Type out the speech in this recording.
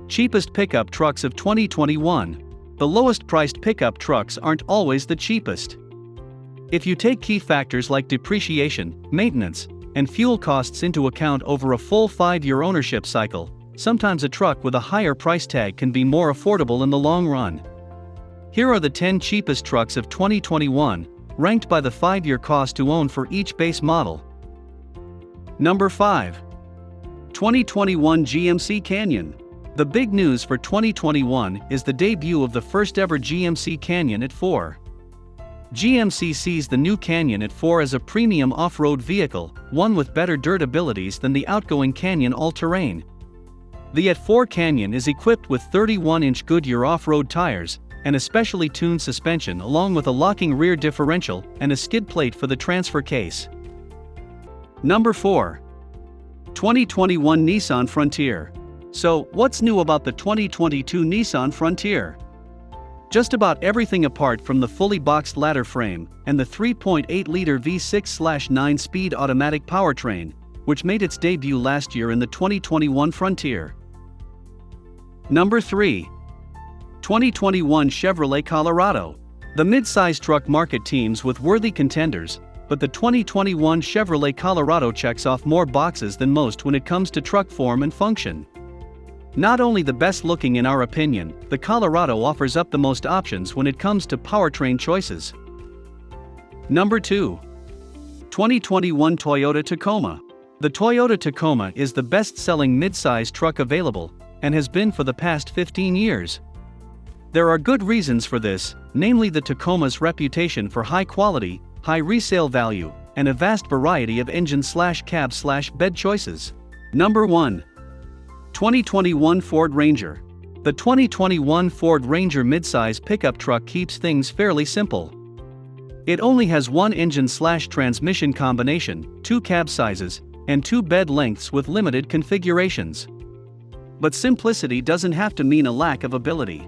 Cheapest pickup trucks of 2021. The lowest priced pickup trucks aren't always the cheapest. If you take key factors like depreciation, maintenance, and fuel costs into account over a full 5-year ownership cycle, sometimes a truck with a higher price tag can be more affordable in the long run. Here are the 10 cheapest trucks of 2021, ranked by the 5-year cost to own for each base model. Number 5. 2021 GMC Canyon. The big news for 2021 is the debut of the first ever GMC Canyon at 4. GMC sees the new Canyon at 4 as a premium off-road vehicle, one with better dirt abilities than the outgoing Canyon all-terrain. The at 4 Canyon is equipped with 31-inch Goodyear off-road tires, and a specially tuned suspension along with a locking rear differential and a skid plate for the transfer case. Number 4. 2021 Nissan Frontier. So, what's new about the 2022 Nissan Frontier? Just about everything apart from the fully boxed ladder frame and the 3.8-liter V6/9-speed automatic powertrain, which made its debut last year in the 2021 Frontier. Number 3. 2021 Chevrolet Colorado. The mid-size truck market teems with worthy contenders, but the 2021 Chevrolet Colorado checks off more boxes than most when it comes to truck form and function. Not only the best looking in our opinion, the Colorado offers up the most options when it comes to powertrain choices. Number 2. 2021 Toyota Tacoma. The Toyota Tacoma is the best-selling mid-size truck available, and has been for the past 15 years. There are good reasons for this, namely the Tacoma's reputation for high quality, high resale value, and a vast variety of engine/cab/bed choices. Number 1. 2021 Ford Ranger. The 2021 Ford Ranger midsize pickup truck keeps things fairly simple. It only has one engine/transmission combination, 2 cab sizes, and 2 bed lengths with limited configurations. But simplicity doesn't have to mean a lack of ability.